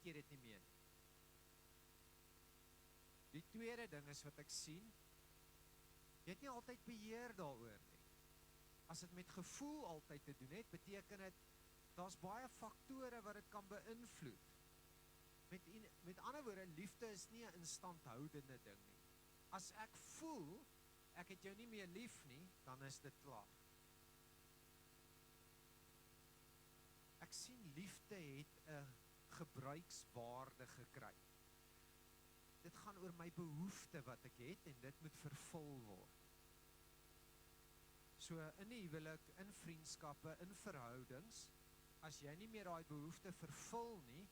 jy dit nie meer nie. Die tweede ding is wat ek sien, jy het nie altyd beheer daaroor nie. As dit met gevoel altyd te doen het, beteken dit, daar's baie faktore wat dit kan beïnvloed. Met ander woorde, liefde is nie 'n instandhoudende ding nie. As ek voel, ek het jou nie meer lief nie, dan is dit klaar. Ek sien liefde het 'n gebruikswaarde gekry. Dit gaan oor my behoefte wat ek het en dit moet vervul word. So in die huwelik, in vriendskappe, in verhoudings, as jy nie meer daai behoefte vervul nie,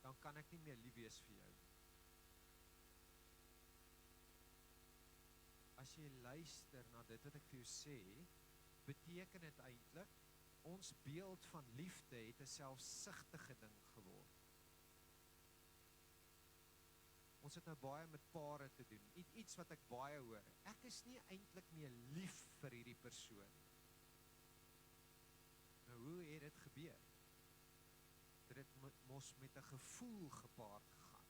dan kan ek nie meer lief wees vir jou. As jy luister na dit wat ek vir jou sê, beteken dit eintlik, ons beeld van liefde het 'n selfsugtige ding geword. Ons het nou baie met pare te doen, iets wat ek baie hoor, ek is nie eintlik meer lief vir hierdie persoon. Nou hoe het dit gebeur? Dit het mos met 'n gevoel gepaard gegaan.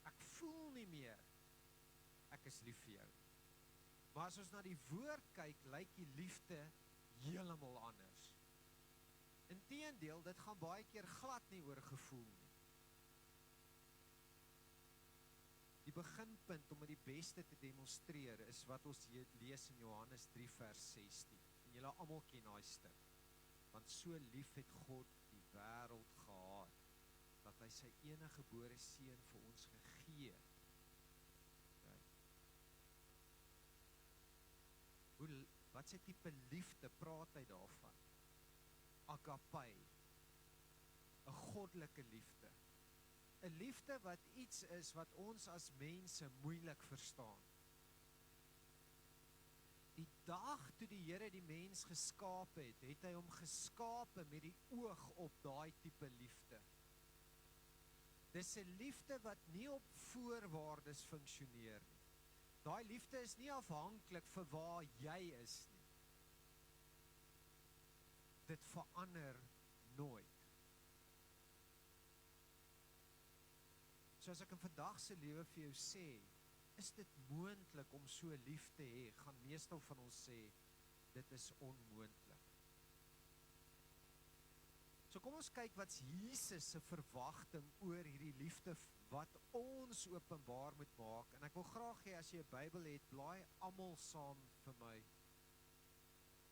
Ek voel nie meer, ek is lief vir jou. Maar as ons na die woord kyk, lyk die liefde heeltemal anders. Inteendeel, dit gaan baie keer glad nie oor gevoel nie. Die beginpunt om dit die beste te demonstreer is wat ons lees in Johannes 3 vers 16. En julle almal ken daai stuk. Want so lief het God die wêreld gehaat, dat hy sy enige gebore seun vir ons gegee het. Wat se tipe liefde praat hy daarvan? Agape, 'n goddelike liefde. 'n Liefde wat iets is wat ons as mense moeilik verstaan. Die dag toe die Here die mens geskaap het, het hy hom geskape met die oog op daai tipe liefde. Dis 'n liefde wat nie op voorwaardes funksioneer nie. Daai liefde is nie afhanklik vir waar jy is nie. Dit verander nooit. So as ek in vandag se lewe vir jou sê, is dit moontlik om so lief te hê, gaan meestal van ons sê, dit is onmoontlik. So kom ons kyk wat's Jesus se verwagting oor hierdie liefde wat ons openbaar moet maak. En ek wil graag hê as jy 'n Bybel het, blaai almal saam vir my.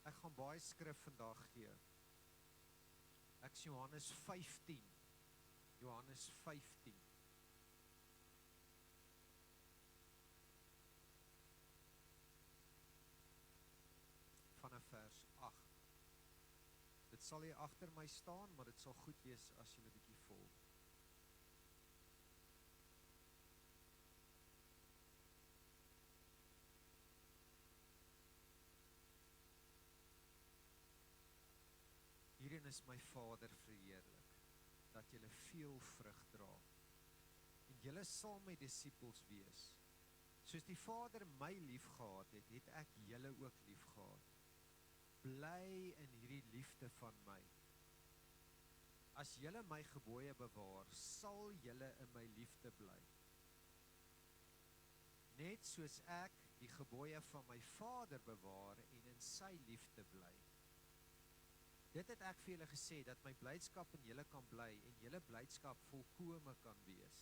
Ek gaan baie skrif vandag gee. Ek is Johannes 15. Johannes 15. Vanaf vers 8. Dit sal hier agter my staan, maar dit sal goed wees as jy 'n bietjie volg. Hierin is my Vader verheerlik, dat julle veel vrug dra, en julle sal my disippels wees. Soos die Vader my lief gehad het, het ek julle ook lief gehad. Bly in hierdie liefde van my. As julle my gebooie bewaar, sal julle in my liefde bly. Net soos ek die gebooie van my Vader bewaar en in sy liefde bly. Dit het ek vir julle gesê, dat my blydskap in julle kan bly en julle blydskap volkome kan wees.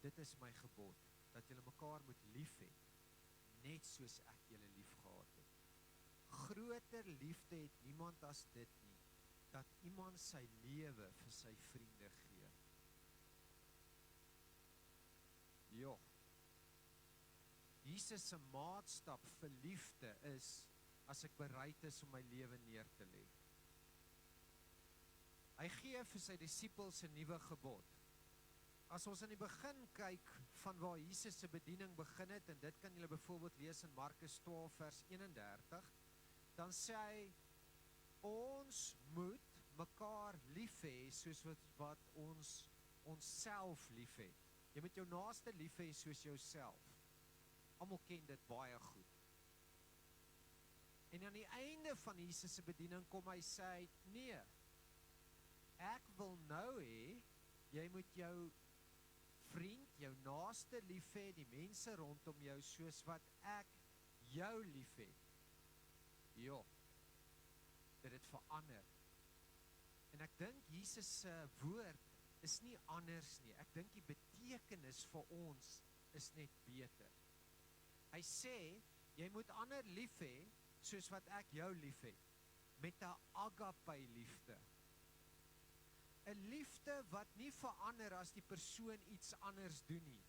Dit is my gebod, dat julle mekaar moet lief hê, net soos ek julle lief gehad het. Groter liefde het niemand as dit nie, dat iemand sy lewe vir sy vriende gee. Joh, Jesus se maatstap vir liefde is, as ek bereid is om my lewe neer te lê. Hy gee vir sy disippels 'n nuwe gebod. As ons in die begin kyk van waar Jesus se bediening begin het, en dit kan julle byvoorbeeld lees in Markus 12 vers 31, dan sê hy, ons moet mekaar lief hê soos wat ons onsself lief het. Jy moet jou naaste lief hê soos jouself. Almal ken dit baie goed. En aan die einde van Jesus se bediening kom hy sê, nee, ek wil nou hê, Jy moet jou vriend, jou naaste lief hê, die mense rondom jou, soos wat ek jou lief het. Ja, dit het verander. En ek dink Jesus se woord is nie anders nie. Ek dink die betekenis vir ons is net beter. Hy sê, jy moet ander lief hê, soos wat ek jou lief het, met 'n agape liefde. 'n Liefde wat nie verander as die persoon iets anders doen nie.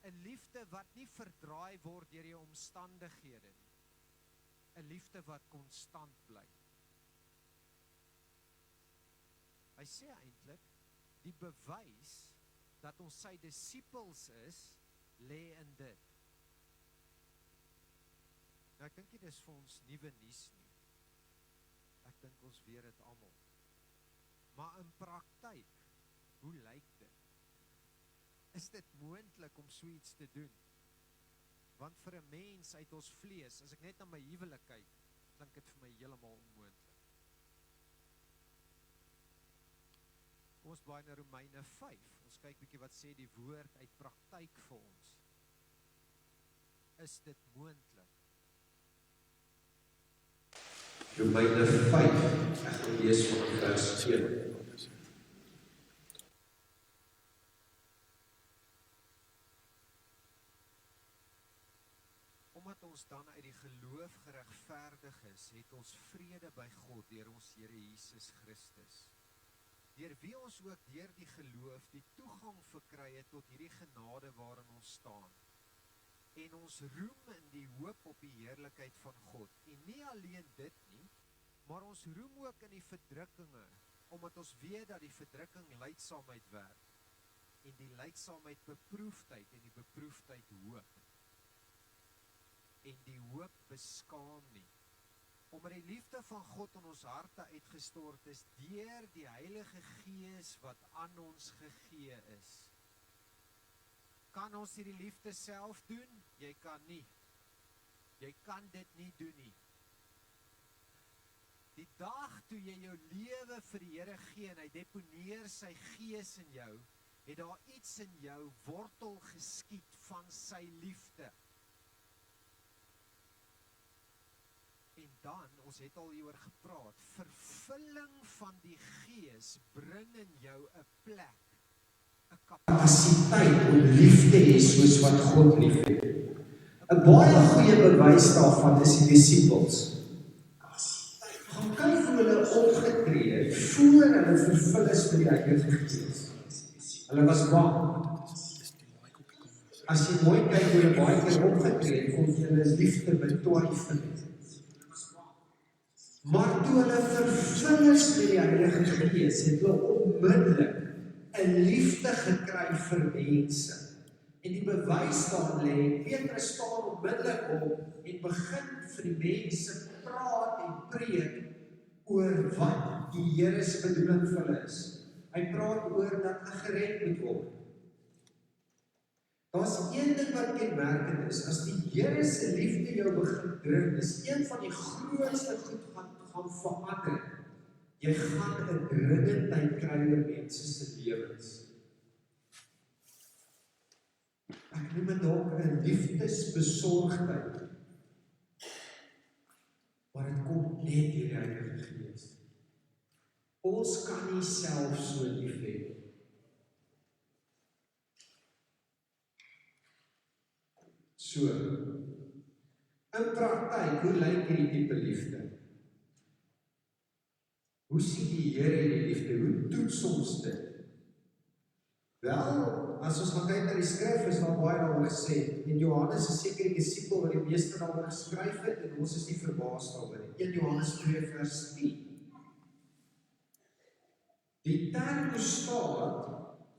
'n Liefde wat nie verdraai word deur die omstandighede nie. 'n Liefde wat konstant bly. Hy sê eintlik, die bewys dat ons sy disippels is, lê in dit. Nou ek dink nie dis vir ons nuwe nuus nie. Ek dink ons weet dit almal. Maar in praktyk, hoe lyk dit? Is dit moontlik om so iets te doen? Want vir 'n mens uit ons vlees, as ek net na my huwelik kyk, klink dit vir my heeltemal onmoontlik. Kom ons blaai na Romeine 5. Ons kyk bietjie wat sê die woord uit praktyk vir ons. Is dit moontlik? Romeine 5, ek gaan lees van vers 1. Omdat ons dan uit die geloof geregverdig is, het ons vrede by God deur ons Here Jesus Christus. Deur wie ons ook deur die geloof die toegang verkry het tot hierdie genade waarin ons staan. En ons roem in die hoop op die heerlikheid van God. En nie alleen dit nie, maar ons roem ook in die verdrukkinge, omdat ons weet dat die verdrukking lydsaamheid werk, en die lydsaamheid beproefdheid, en die beproefdheid hoop. En die hoop beskaam nie. Omdat die liefde van God in ons harte uitgestort is, deur die Heilige Gees wat aan ons gegee is. Kan ons hierdie liefde self doen? Jy kan nie. Jy kan dit nie doen nie. Die dag toe jy jou lewe vir die Here gee en hy deponeer sy Gees in jou, het daar iets in jou wortel geskiet van sy liefde. En dan, ons het al hieroor gepraat, vervulling van die Gees bring in jou 'n plek, 'n kapasiteit om lief te hê soos wat God lief het. 'n Baie goeie bewys daarvan is die disippels. Gaan kyk hoe hulle opgetree het voor hulle vervul is met die Heilige Gees. Hulle was bang. As jy mooi kyk hoe hulle baie keer opgetree het, kon jy hulle liefde betwyfel. Maar toe hulle vervul is met die Heilige Gees, het hulle onmiddellik 'n liefde gekry vir mense. En die bewys daar lê, Petrus staan onmiddellik op en begin vir die mense praat en preek oor wat die Here se bedoeling vir hulle is. Hy praat oor dat hulle gered moet word. Daar's een ding wat kenmerkend is, as die Here se liefde jou begin druk, is een van die grootste goed gaan verander. Jy gaan 'n dringendheid kry oor mense se lewens. Ek noem dit dalk 'n liefdesbesorgdheid. Maar dit kom net deur die Heilige Gees. Ons kan nie self so lief hê. So, in praktyk, hoe lyk hierdie tipe liefde? Hoe sien die Here hierdie liefde? Hoe toets ons dit? Wel, as ons gaan kyk na die skrif, is daar baie daaroor gesê. En Johannes is seker die disipel wat die meeste daaroor geskryf het, en ons is nie verbaas daaroor nie. 1 Johannes 2 vers 10. Die termostaat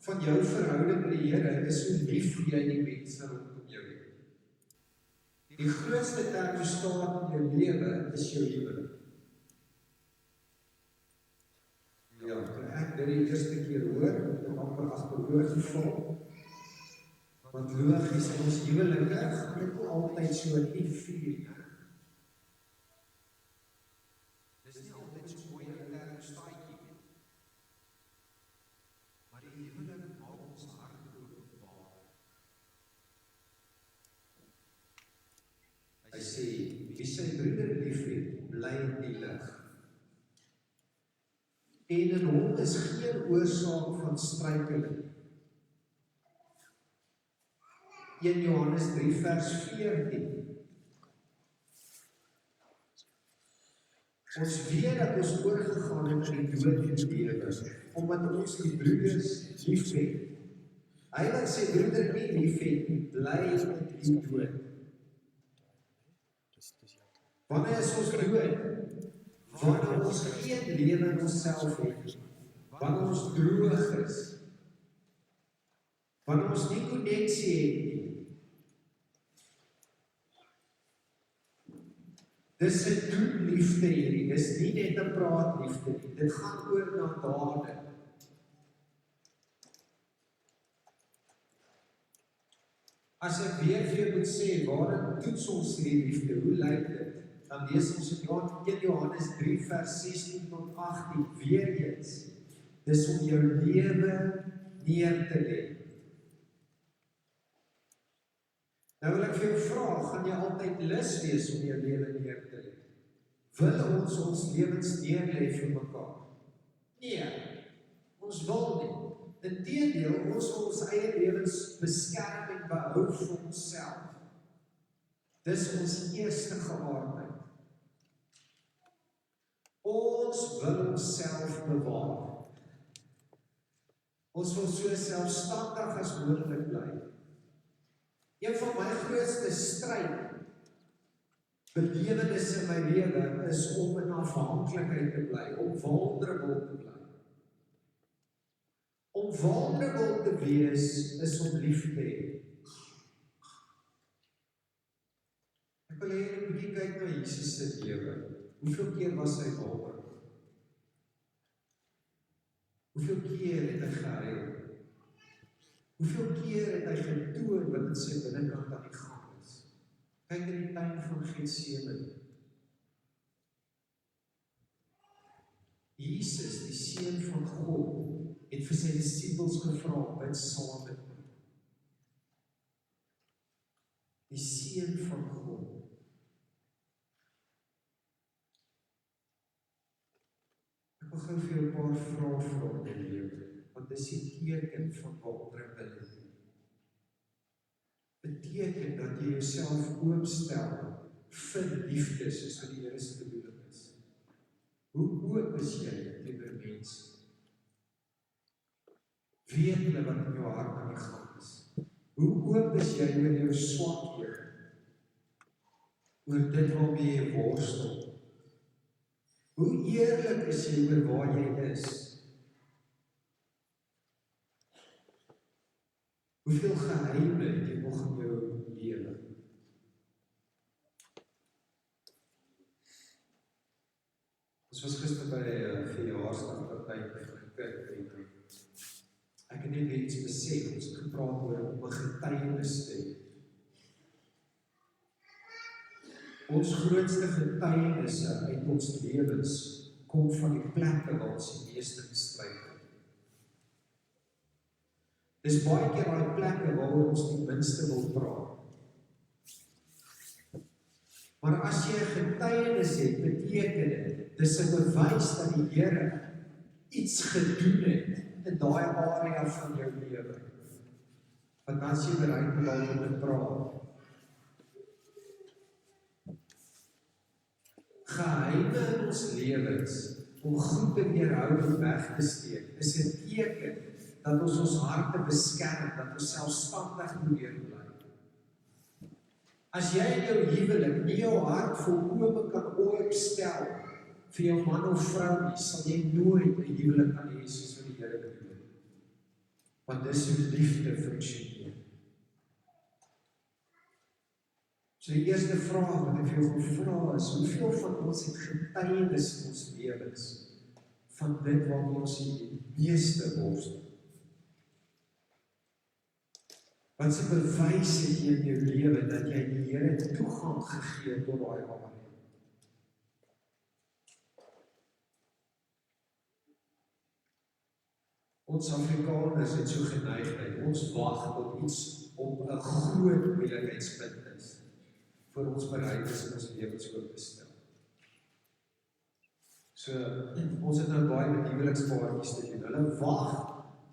van jou verhouding met die Here is hoe lief jy die mense rondom jou het. Die grootste termostaat in jou lewe is jou huwelik. Ja, toe ek dit die eerste keer hoor, het ek amper agteroor geval. Want logies, in ons huwelike gaan dit nie altyd so nie vuur nie. Dis nie altyd so mooi 'n termostaatjie nie. sê, wie sy broeder liefhet, bly in die lig. En in hom is geen oorsaak van struikeling. 1 Johannes 3 vers 14. Ons weet dat ons oorgegaan het in die dood en die lewe, omdat ons die broeders liefhet. Hy wat sy broeder nie liefhet nie, bly in die dood. Wanneer is ons dood? Wanneer ons geen lewe in onsself het, wanneer ons droog is, wanneer ons nie konneksie het nie. Dis 'n doen liefde hierdie, dis nie net 'n praat liefde nie, dit gaan oor na dade. As ek weer vir jou moet sê, waarin toets ons hierdie liefde, hoe lyk dit? Dan lees ons in 1 Johannes 3 vers 16 tot 18, weer eens, dis om jou lewe neer te lê. Nou wil ek vir jou vra, gaan jy altyd lus wees om jou lewe neer te lê? Wil ons lewens neer lê vir mekaar? Nee, ons wil nie. Inteendeel, ons wil ons eie lewens beskerm en behou vir onsself. Dis ons eerste geaardheid. Ons wil onsself bewaar. Ons wil so selfstandig as moontlik bly. Een van my grootste stryd belewennisse in my lewe is om in afhanklikheid te bly, om vulnerable te bly. Om vulnerable te wees is om lief te hê. Ek wil hê jy moet kyk na Jesus se lewe. Hoeveel keer was hy vulnerable? Hoeveel keer het hy gehuil? Hoeveel keer het hy getoon wat in sy binnekant aan die gang is? Kyk in die tuin van Getsemane. Jesus, die Seun van God, het vir sy disippels gevra, bid saam met my. Die Seun van God. Ek wil gou vir jou 'n paar vrae vra in die lewe, want dis die teken van vulnerability. Beteken dat jy jouself oopstel vir liefde, soos wat die Here se bedoeling is. Hoe oop is jy teenoor mense? Weet hulle wat in jou hart aan die gang is? Hoe oop is jy oor jou swakhede? Oor dit waarmee jy worstel? Hoe eerlik is jy oor waar jy is? Hoeveel geheime het jy nog in jou lewe? Ons was gister by 'n verjaarsdagparty van 'n kind en ek het net iets besef, ons het gepraat oor om 'n getuienis te hê. Ons grootste getuienisse uit ons lewens kom van die plekke waar ons die meeste gestryd het. Dis baie keer daai plekke waaroor ons die minste wil praat. Maar as jy 'n getuienis het, beteken dit, dis 'n bewys dat die Here iets gedoen het in daai area van jou lewe. Want as jy bereid om daaroor te praat. Geheime in ons lewens, om goed te weerhou en weg te steek, is 'n teken dat ons ons harte beskerm, dat ons selfstandig probeer bly. As jy in jou huwelik nie jou hart volkome kan oopstel vir jou man of vrou nie, sal jy nooit 'n huwelik kan hê soos wat die Here bedoel. Want dis hoe liefde funksioneer. So die eerste vraag wat ek vir jou wil vra is, hoeveel van ons het getuienis in ons lewens van dit waarmee ons die meeste worstel? Wat se bewys het jy in jou lewe dat jy die Here toegang gegee het tot daai area? Ons Afrikaners het so geneigheid, ons wag tot iets op 'n groot moeilikheidspunt is, voor ons bereid is om ons lewens oop te stel. So, ons het nou baie met huwelikspaartjies te doen. Hulle wag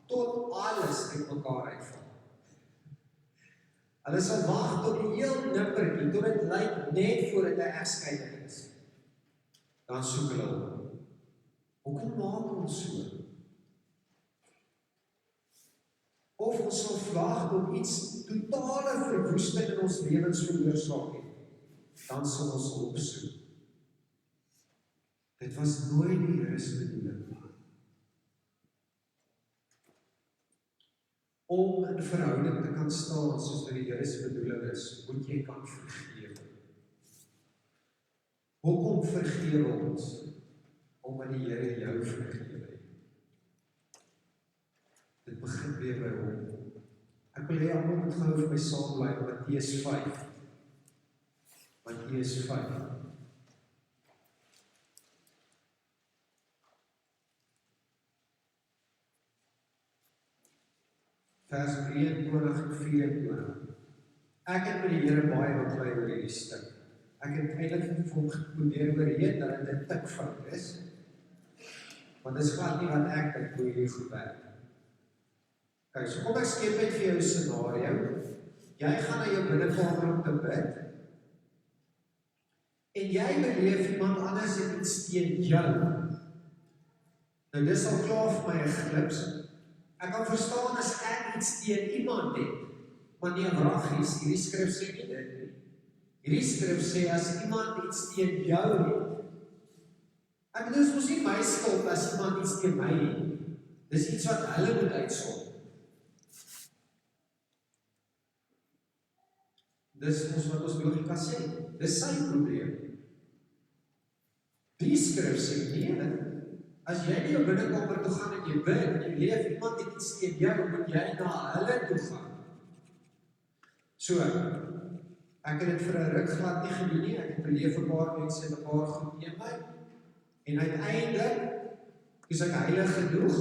tot alles uit mekaar uitval. Hulle sal wag tot die heel nippertjie, tot dit lyk net voordat 'n egskeiding is. Dan soek hulle hulp. Hoekom maak ons so? Of ons sal wag tot iets totale verwoesting in ons lewens veroorsaak het, dan sal ons hulp soek. Dit was nooit die Here se bedoeling. Om in verhouding te kan staan soos wat die Here se bedoeling is, moet jy kan vergewe. Hoekom vergewe ons? Omdat die Here jou vergewe het. Dit begin weer by hom. Ek wil hê almal moet gou vir my saam bly in Matteus 5. Matteus 5. Vers 23 en 24. Ek het met die Here baie beklei oor hierdie stuk. Ek het eintlik vir hom probeer oorreed dat dit 'n tikfout is. Want dit is glad nie wat ek dink hoe hierdie goed werk. Okay, so kom ek skep net vir jou 'n scenario. Jy gaan na jou binnekamer om te bid. En jy beleef iemand anders het iets teen jou. Nou dis al klaar vir my 'n glips. Ek kan verstaan as ek iets teen iemand het, maar nie wraggies, hierdie skrif sê nie dit nie. Hierdie skrif sê as iemand iets teen jou het. Ek bedoel, dit is mos nie my skuld as iemand iets teen my het. Dis iets wat hulle moet uitsort. Dis ons wat ons logika sê. Dis sy probleem. Die skrif sê nee. As jy nie jou binnekamer toe gaan en jy bid en jy leef iemand het iets teen jou, moet jy na hulle toe gaan. So, ek het dit vir 'n ruk glad nie gedoen nie. Ek het beleef 'n paar mense het 'n paar goed teen my. En uiteindelik is ek heilig genoeg.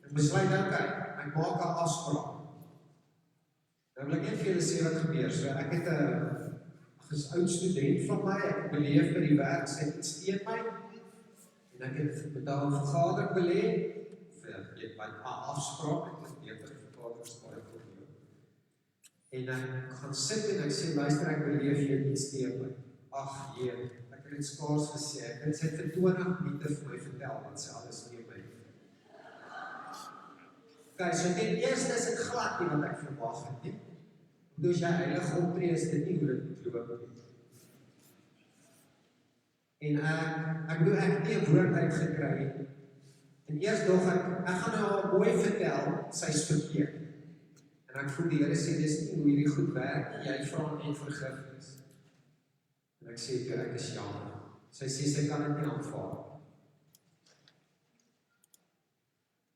Ek besluit ek maak 'n afspraak. Nou wil ek net vir julle sê wat gebeur. So, ek het 'n oud student van my, ek beleef by die werk, sy het iets teen my. En ek het met haar 'n vergadering belê, vir my afspraak, ek het beter vergadering baie goed. En ek gaan sit en ek sê, luister, ek beleef jy iets teen my. Ag Heer, ek het dit skaars gesê, ek het sy vir 20 minute vir my vertel, wat sy alles teen my. Okay, so ten eerste is dit glad nie wat ek verwag het nie. Want as jy heilig optree, is dit nie hoe dit moet loop nie. En ek bedoel, ek het nie 'n woord uitgekry nie. En eers dog ek gaan nou haar mooi vertel, sy is verkeerd. En ek voel die Here sê, dis nie hoe hierdie goed werk nie, jy vra net vergifnis. En ek sê vir ek is jammer. Sy sê sy kan dit nie aanvaar.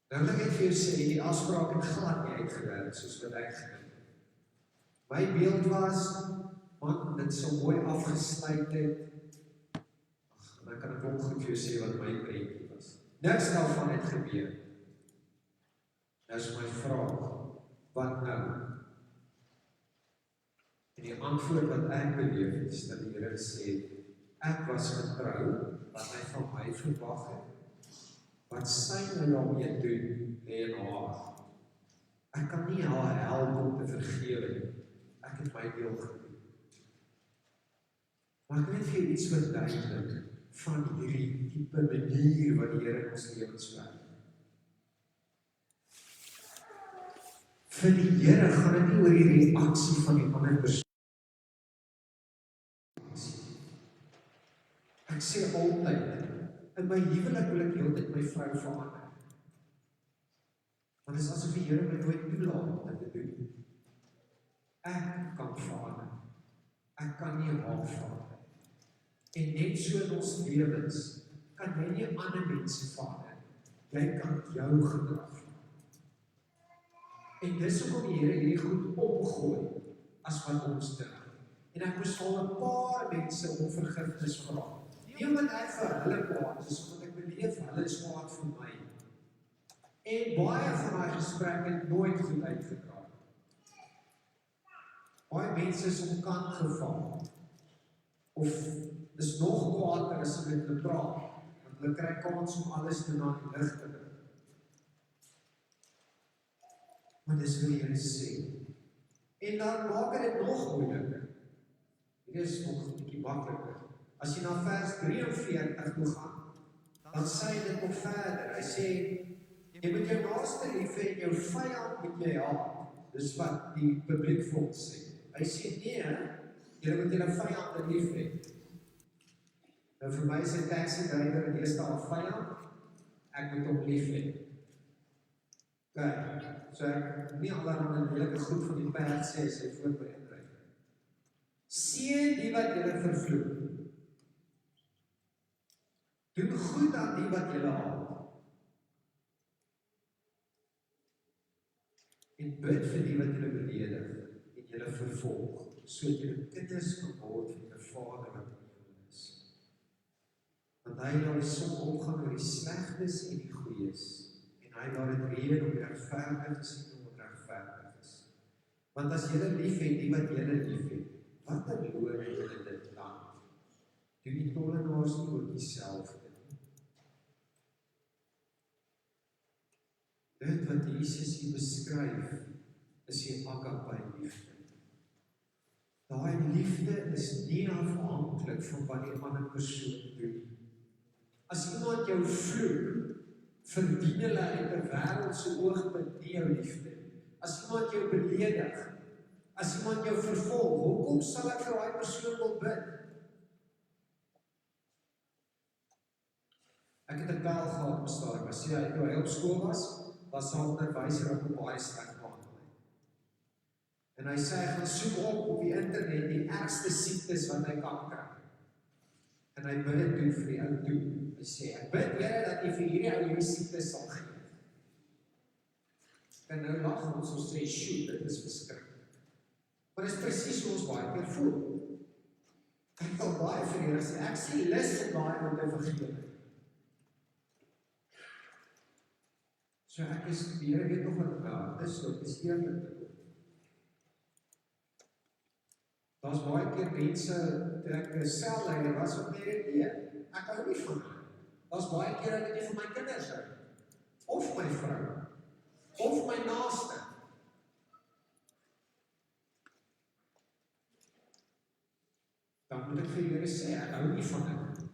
Dan wil ek vir jou sê, die afspraak het glad nie uitgewerk soos wat ek gedink. My beeld was, man, dit so mooi afgesluit het. En dan kan ek ook goed vir jou sê wat my prentjie was. Niks daarvan het gebeur. Dis my vraag. Wat nou? En die antwoord wat ek beleef het, is dat die Here sê, ek was getrou, wat hy van my verwag het. Wat sy nou daarmee doen, lê in haar. Ek kan nie haar help om te vergewe nie. Ek het my deel gedoen. Maar ek weet vir jou iets verduidelik van hierdie tipe manier wat die Here in ons lewens werk. Vir die Here gaan dit nie oor die reaksie van die ander persoon. Ek sê altyd, in my huwelik wil ek heeltyd my vrou verander. Want dit is asof die Here my nooit toelaat om dit te doen. Ek kan verander. Ek kan nie haar verander. En net so in ons lewens, kan jy nie ander mense verander. Jy kan jou gedrag verander. En dis hoekom die Here hierdie goed omgooi, as wat ons dink. En ek moes al 'n paar mense om vergifnis vra. Nie omdat ek vir hulle kwaad is, omdat ek beleef hulle is kwaad vir my. En baie van my gesprekke het nooit goed uitgedraai. Baie mense is omkant geval. Of is nog kwaader as jy met hulle praat, want hulle kry kans om alles te na die lig te bring. Maar dis wat die Here sê. En dan maak dit nog moeiliker. Hier is nog 'n bietjie makliker. As jy na vers 43 toe gaan, dan sê hy dit nog verder. Hy sê, jy moet jou naaste lief hê en jou vyand moet jy haat. Dis wat die publiek vir ons sê. Hy sê, nee, jy moet julle vyande lief hê. Nou vir my is 'n taxi-driver en deesdae 'n vyand, ek moet hom lief hê. Kijk, so ek nie allerhande lelike goed van die perd sê, as hy voor my indryf. Seën die wat julle vervloek. Doen goed aan die wat julle haat. En bid vir die wat julle beledig en julle vervolg, sodat julle kinders kan word van julle Vader wat in die hemel is. Want hy laat die son opgaan oor die slegtes en die goeies. En hy laat dit reën op die regverdiges en onregverdiges. Want as julle lief het die wat julle lief het, watter loon het julle dit dan? Doen die tollenaars nie ook dieselfde? Dit wat Jesus hier beskryf, is die agape liefde. Daai liefde is nie afhanklik van wat die ander persoon doen. As iemand jou vloek, verdien hulle uit 'n wêreldse oogpunt nie jou liefde. As iemand jou beledig, as iemand jou vervolg, hoekom sal ek vir daai persoon wil bid? Ek het 'n pel gehad op stadium, as jy toe hy op skool was sy onderwyser op baie sleg baan. En hy sê, hy gaan soek op die internet die ergste siektes wat hy kan kry. En hy bid dit toe vir die ou toe. Hy sê, ek bid Here dat jy vir hierdie ou hierdie siektes sal gee. En nou lag ons sê, shoot, dit is verskriklik. Maar dit is presies hoe ons baie keer voel. Ek wil baie vir Here sê, ek sê lus om daai ou te vergewe. So ek is, die Here weet nog wat daar is, so dit is eerlik te doen. Daar's baie keer mense, toe ek 'n selleier was, wat net ek hou nie van hom. Daar's baie keer ek nie vir my kinders hou, of my vrou, of my naaste. Dan moet ek vir die Here sê, ek hou nie van hom.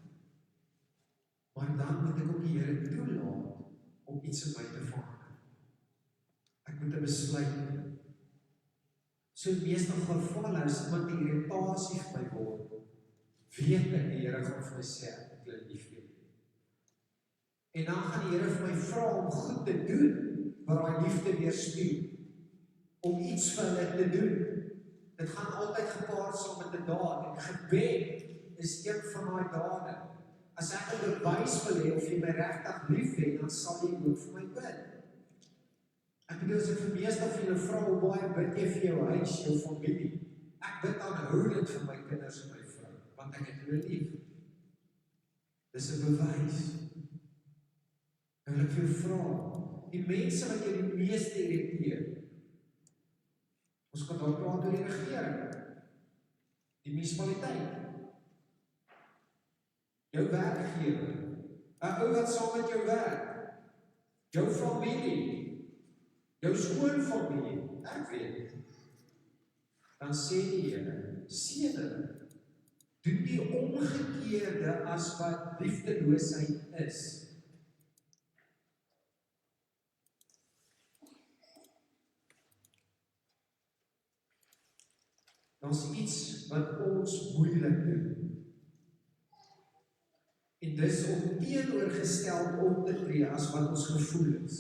Maar dan moet ek ook die Here toelaat om iets in my te verander. Ek moet 'n besluit neem. So meeste gevalle as iemand die irritasie vir my word, weet ek die Here gaan vir my sê, ek wil lief hê. En dan gaan die Here vir my vra om goed te doen, wat daai liefde weerspieël. Om iets vir hulle te doen. Dit gaan altyd gepaard saam met 'n daad. En gebed is een van daai dade. As ek 'n bewys wil hê of jy my regtig lief het, dan sal jy ook vir my bid. Ek bedoel, as ek vir meeste van julle vra, hoe baie bid jy vir jou huis, jou familie? Ek bid aanhoudend vir my kinders en my vrou, want ek het hulle lief. Dis 'n bewys. En wil ek vir jou vra, die mense wat jy die meeste irriteer, ons kan daar praat oor die regering, die munisipaliteit, jou werkgewer, 'n ou wat saam met jou werk, jou familie, jou skoonfamilie, ek weet, dan sê die Here, seën hulle, doen die omgekeerde as wat liefdeloosheid is. Daar's iets wat ons moeilik doen. En dis om teenoorgesteld op te tree as wat ons gevoel is.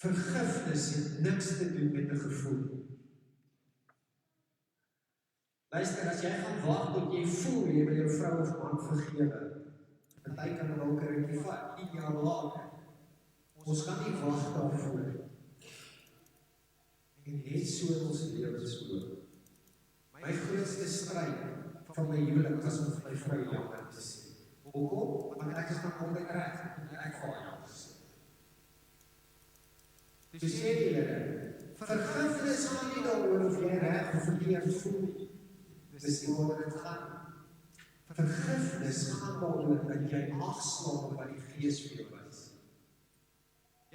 Vergifnis het niks te doen met 'n gevoel. Luister, as jy gaan wag tot jy voel jy wil jou vrou of man vergewe, party kan hulle ook 'n rukkie vat, 10 jaar later. Ons kan nie wag daarvoor. En net so in ons lewens ook. My grootste stryd van my huwelik was om vir my vrou jammer te sê. Hoekom? Want ek is nog altyd reg, ek val jammer te sê. Dus sê die Here, vergifnis gaan nie daaroor of jy reg of verkeerd voel nie. Dis nie waar dit gaan. Vergifnis gaan daaroor dat jy afslaan op wat die Gees vir jou wys.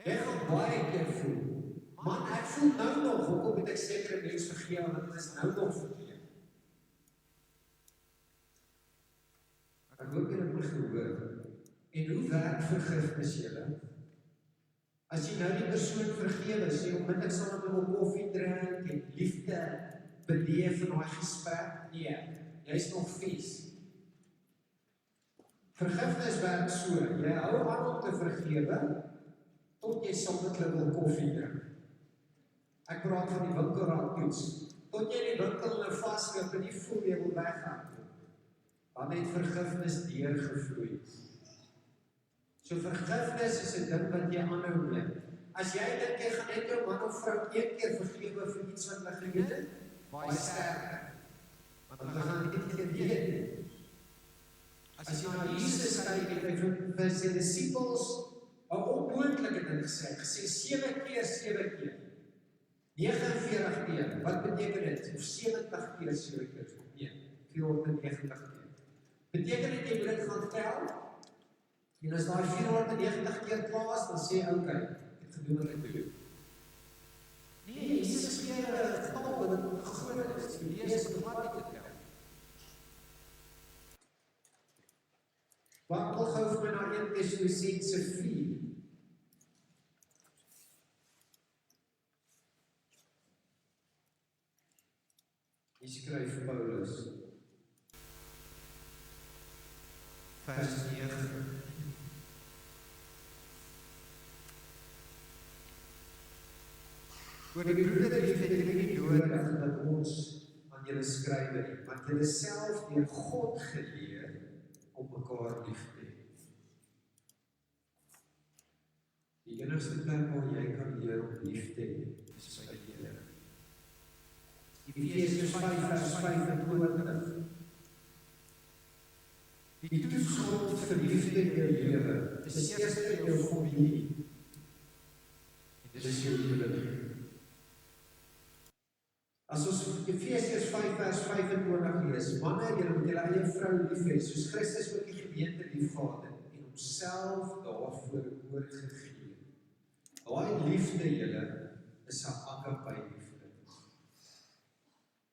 Jy gaan baie keer voel, man, ek voel nou nog, hoekom moet ek sekere mens vergewe, want dit is nou nog verkeerd. Ek hoop julle het my gehoor. En hoe werk vergifnis julle? As jy nou die persoon vergewe, sê jy onmiddellik saam met hom 'n koffie drink en liefde beleef in daai gesprek, nee, jy's nog vies. Vergifnis werk so, jy hou aan om te vergewe, tot jy saam met hulle wil koffie drink. Ek praat van die winkelraadtoets, tot jy die winkel nou vasloop en nie voel jy wil weggaan. Dan het vergifnis deurgevloei. So vergifnis is 'n ding wat jy aanhou mee. As jy dink jy gaan net jou man of vrou een keer vergewe vir iets wat hulle gedoen het, baie sterker. Want hulle gaan dit nie keer doen. As jy na Jesus kyk, het hy vir sy disippels 'n onmoontlike ding gesê 7 keer. 49 keer, wat beteken dit? Of 70 keer 7 keer? Nee, 490 keer. Beteken dit jy moet dit gaan tel? En as daai 490 keer klaar is, dan sê okay, ek het gedoen wat ek doen. Nee, Jesus gee 'n getal wat groot is, die lees om wat te tel. Wat wil gou vir my na 1 Tessalonisense 4? Hy skryf Paulus, vers 9. Oor die broederliefde het julle nie nodig dat ons aan julle skryf nie, want julle self deur God geleer om mekaar lief te hê. Die enigste plek waar jy kan leer om lief te hê, is by die Here. Efesiërs 5 vers 25. Die toetsgrond vir liefde in jou lewe is eers jou familie. En dit is jou huwelik. As ons Efesiërs 5 vers 25 lees, manne, julle moet julle eie vrou lief hê, soos Christus ook die gemeente liefgehad het en homself daarvoor oorgegee. Daai liefde julle is 'n agape liefde.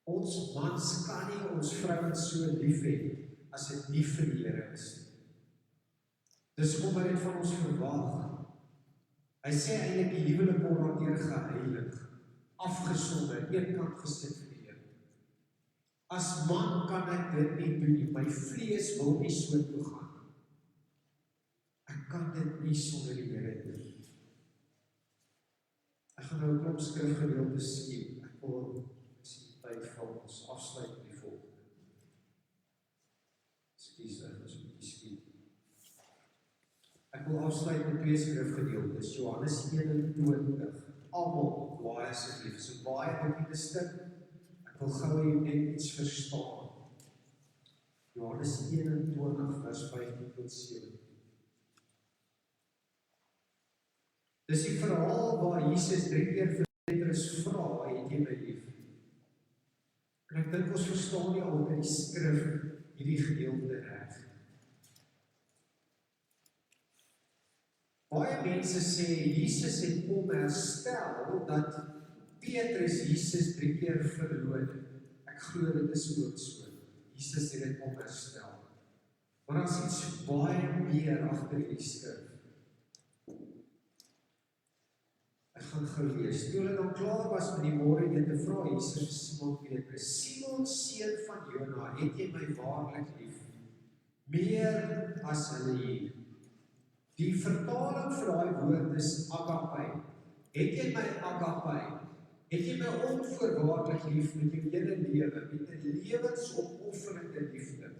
Ons mans kan nie ons vrouens so lief hê as dit nie vir die Here is. Dis hoekom hy dit van ons verwag. Hy sê eintlik die huwelik word deur geheilig, afgesonder, eenkant gesit vir die Here. As man kan ek dit nie doen nie, my vlees wil nie so toe gaan. Ek kan dit nie sonder die Here doen. Ek gaan nou 'n klomp skrifgedeeltes skiep. Ek wil tyd van ons afsluit met die volgende. Ekskuus, ek is 'n bietjie skiep. Ek wil afsluit met 2 skrifgedeeltes. Johannes 21. Almal baie asseblief. So baie bekende stuk. Ek wil gou hê net iets verstaan. Johannes 21 vers 15 tot 17. Dis die verhaal waar Jesus 3 keer vir Petrus vra, het jy my lief? En ek dink ons verstaan nie altyd die skrif hierdie gedeelte reg. Baie mense sê Jesus het kom herstel dat Petrus Jesus 3 keer verloon het. Ek glo dit is ook so. Jesus het dit kom herstel. Maar daar is iets baie meer agter die skrif. Ek gaan gou lees. Toe hulle dan klaar was met die môreete, vra Jesus vir Simon Petrus: Simon, seun van Jona, het jy my waarlik lief? Meer as hulle hier. Die vertaling vir daai woord is agape. Het jy my agape? Het jy my onvoorwaardelik lief met jou hele lewe, met 'n lewensopofferende liefde?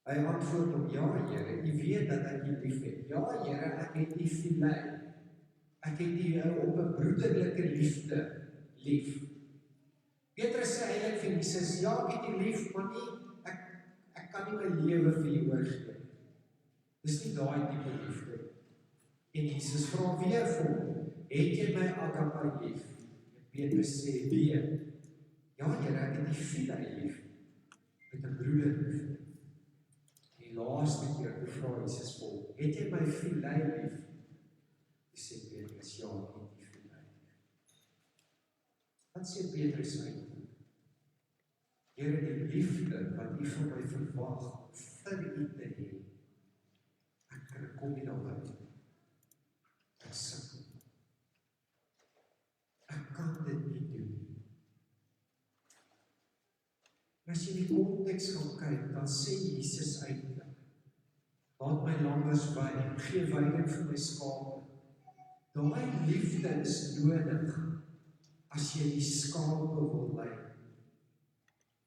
Hy antwoord hom: Ja, Here, U weet dat ek U liefhet. Ja, Here, ek het U filei. Ek het U op 'n broederlike liefde lief. Petrus sê eintlik vir Jesus: Ja, ek het U lief, maar nie ek kan nie my lewe vir U oorgee. Dis nie daai tipe liefde. En Jesus vra weer vir hom: Het jy my agape lief? En Petrus sê: Nee, Ja, Here, ek het nie filei lief, met 'n broeder lief. Die laaste keer toe vra Jesus vir hom, het jy my filei lief? Hy sê Petrus, ja, ek het die filei lief. Wat sê Petrus eintlik? Here, die liefde wat U van my verwag vir U te hê, ek kom nie daarby. Ek sukkel. Ek kan dit nie doen nie. As jy die konteks gaan kyk, dan sê Jesus eintlik, laat my lammers wei, gee weiding vir my skape. Daai liefde is nodig as jy die skape wil lei.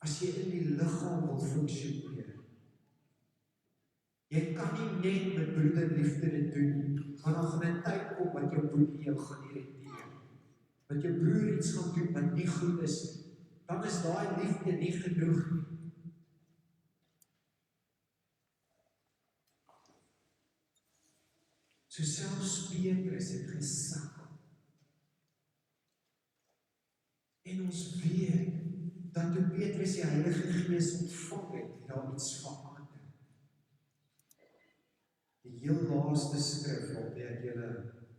As jy in die liggaam wil funksioneer. Jy kan nie net met broederliefde dit doen nie, want dan gaan 'n tyd kom wat jou boetie jou gaan irriteer. Wat jou broer iets gaan doen wat nie goed is, dan is daai liefde nie genoeg nie. So selfs Petrus het gesukkel. En ons weet dat toe Petrus die Heilige Gees ontvang het, daar iets verander. Die heel laaste skrif waarmee ek julle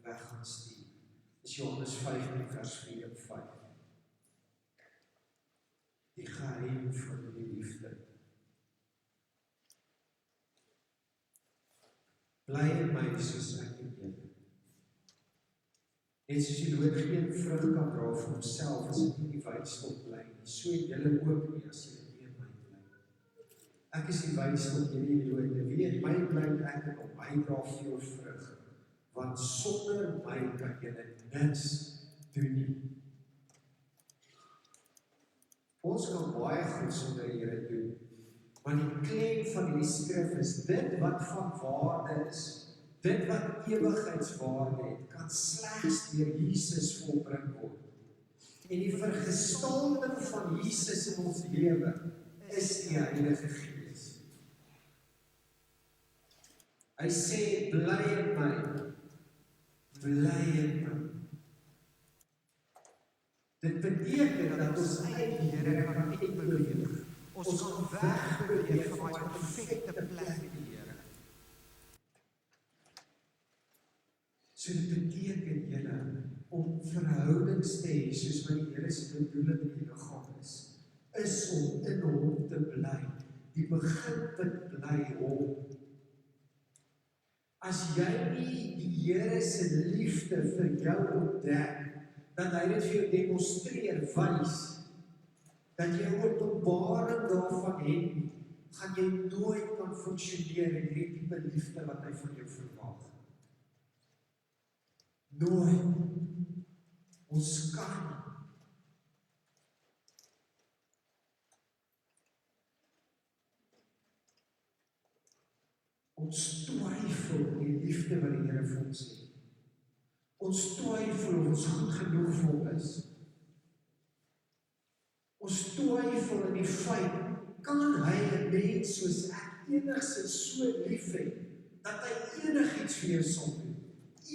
weg gaan stuur, is Johannes 15 vers 4 en 5. Die geheim van die liefde. Bly in my soos ek in julle. Net soos die dood geen vrug kan dra vir homself as dit nie die wynstok bly nie, so het julle ook nie as julle nie in my bly. Ek is die wynstok, julle die dood. Wie in my bly, ek in hom, hy dra veel vrug. Want sonder my kan julle niks doen nie. Ons kan baie goed sonder die Here doen. Maar die klem van die skrif is, dit wat van waarde is, dit wat ewigheidswaarde het, kan slegs deur Jesus volbring word. En die vergestalting van Jesus in ons lewe is die Heilige Gees. Hy sê, bly in my, bly in my. Dit beteken dat ons uit die Here kan uitbeweeg. Ons gaan wegbeweeg van my perfekte plek in die Here. So dit beteken julle om verhoudings te hê soos wat die Here se bedoeling in die liggaam is om in hom te bly. Die beginpunt bly hom. As jy nie die Here se liefde vir jou ontdek, dat hy dit vir jou demonstreer, wys, dat jy 'n openbaring daarvan het, gaan jy nooit kan funksioneer in hierdie tipe liefde wat hy van jou verwag. Nooit. Ons kan nie. Ons twyfel die liefde wat die Here vir ons het. Ons twyfel of ons goed genoeg vir hom is. Ons twyfel in die feit, kan hy 'n mens soos ek enigsins so lief het, dat hy enigiets vir jou sal doen,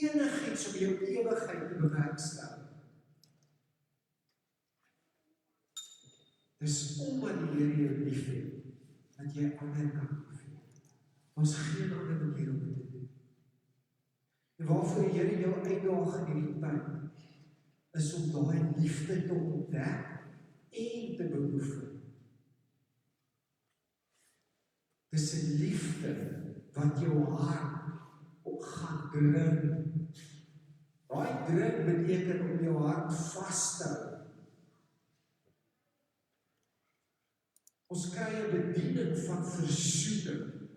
enigiets om jou ewigheid te bewerkstellig. Dis omdat die Here jou lief het, dat jy ander kan lief hê. Ons geen ander manier om dit te doen. En waarvoor die Here jou uitdaag in hierdie tyd, is om daai liefde te ontdek en te beoefen. Dis 'n liefde wat jou hart op gaan dring. Daai druk beteken om jou hart vas te hou. Ons kry 'n bediening van versoening.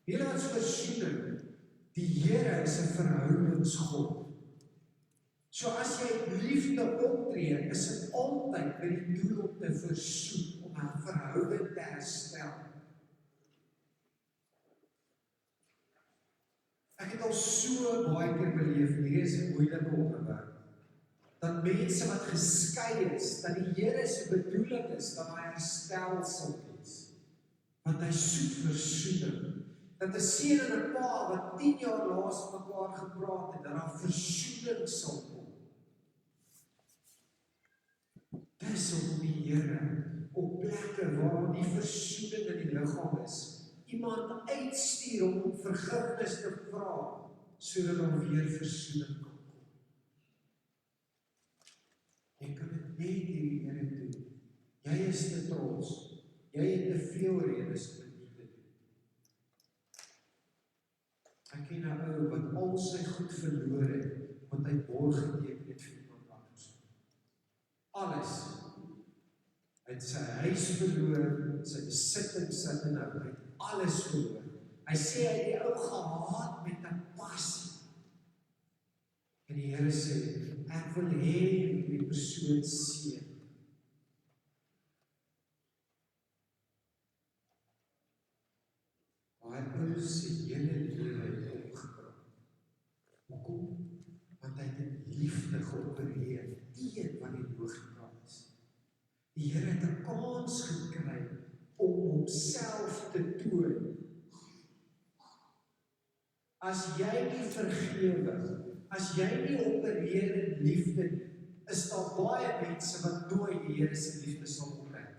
Hier is versoening. Die Here is 'n verhoudingsgod. So as jy liefde optree, is dit altyd met die doel om te versoen, om 'n verhouding te herstel. Ek het al so baie keer beleef, hier is 'n moeilike onderwerp, dat mense wat geskei is, dat die Here se bedoeling is, dat hy herstel sal wees. Want hy soek versoening. Dat 'n seun en 'n pa wat 10 jaar laas mekaar gepraat het, dat daar versoening sal kom. Dis is om die Here op plekke waar die versoening in die liggaam is, iemand uitstuur om vergifnis te vra, sodat daar weer versoening kan kom. Jy kan dit net hierdie Here doen. Jy is te trots. Jy het te veel redes om dit nie te doen. Ek ken 'n ou wat al sy goed verloor het, want hy borg geteken het vir iemand anders. Alles. Hy het sy huis verloor, sy besittings sit in hom, hy het alles verloor. Hy sê hy het die ou gehaat met 'n passie. En die Here sê, ek wil hê die persoon seën. Daai ou se hele lewe het omgedraai. Hoekom? Want hy het in liefde geopereer teen wat die logika is. Die Here het 'n kans gekry om homself te toon. As jy nie vergewe, as jy nie opereer in liefde, is daar baie mense wat nooit die Here se liefde sal ontdek.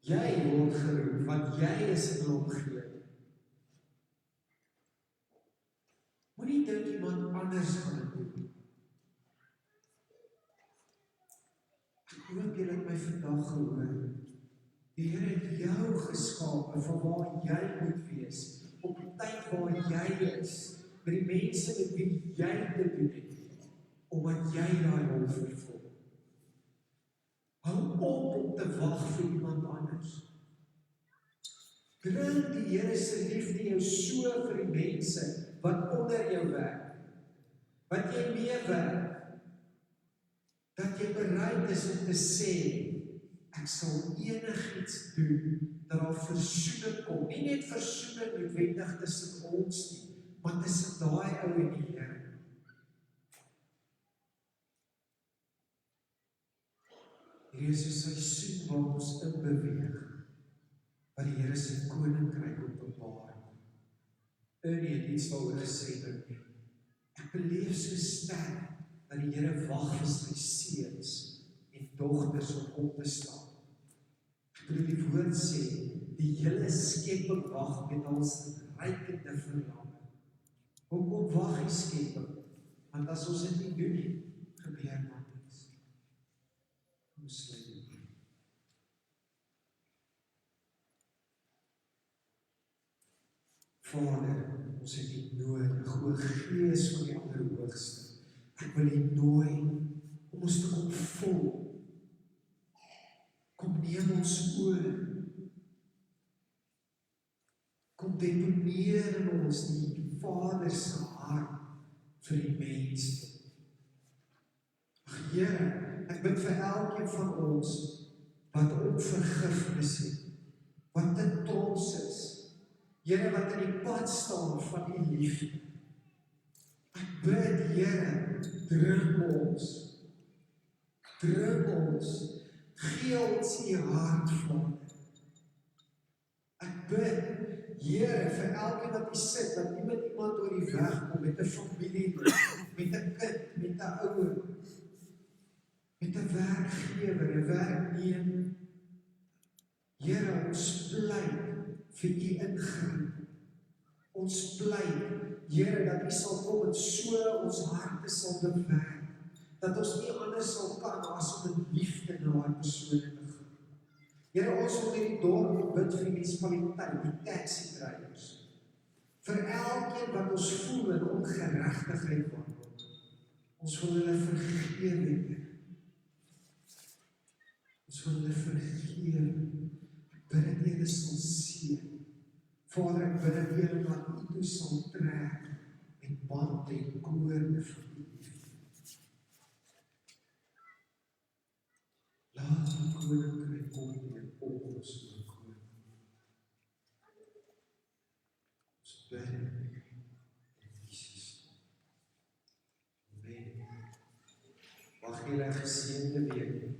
Jy word geroep, want jy is in hom gegee. Moenie dink iemand anders gaan dit doen. Ek hoop julle het my vandag gehoor. Die Here het jou geskape vir waar jy moet wees, op die tyd waar jy is, met die mense met wie jy te doen het, omdat jy daai rol vervul. Hou op om te wag vir iemand anders. Bring die Here se liefde jou so vir die mense wat onder jou werk, wat jy mee werk, dat jy bereid is om te sê, ek sal enigiets doen, dat daar versoening kom. Nie net versoening noodwendig tussen ons nie, maar tussen daai ou en die Here. Hier is 'n seisoen waar ons inbeweeg, wat die Here se koninkryk openbaar. Ernie het iets waaroor gesê dat ek beleef so sterk dat die Here wag vir sy seuns en dogters om op te staan. Ek bedoel die woord sê, die hele skepping wag met ons rykende verlange. Hoekom wag die skepping? Want as ons dit nie doen nie, gebeur maar niks. Ons sluit dit. Vader, ons het U nodig, o Gees van die Allerhoogste. Ek wil U nooi om ons te kom vul. Kom neem ons oor. Kom deponeer in ons die Vader se hart vir die mens. Here, ek bid vir elkeen van ons wat onvergifnis het, wat te trots is. Here, wat in die pad staan van U liefde. Ek bid, Here, dring ons. Dring ons. Gee ons U hart, Vader. Ek bid, Here, vir elkeen wat hier sit, dat nie met iemand oor die weg kom, met 'n familie, met 'n kind, met 'n ouer, met 'n werkgewer, 'n werknemer. Here, ons pleit vir U ingryp. Ons pleit, Here, dat U sal kom en so ons harte sal bewerk, dat ons nie anders sal kan as om in liefde na daai persone te gaan. Here, ons wil hierdie dorp bid vir die munisipaliteit, die taxi-drywers, vir elkeen wat ons voel in ongeregtigheid wandel. Ons wil hulle vergewe, Here. Ons wil hulle vergewe. Ek bid dat Here sal seën. Vader, ek bid dat Here na U toe sal trek met band en koorde van U liefde. Laat die koninkryk kom weer op ons oorkom. Ons bid in Jesus. Amen. Mag julle 'n geseënde week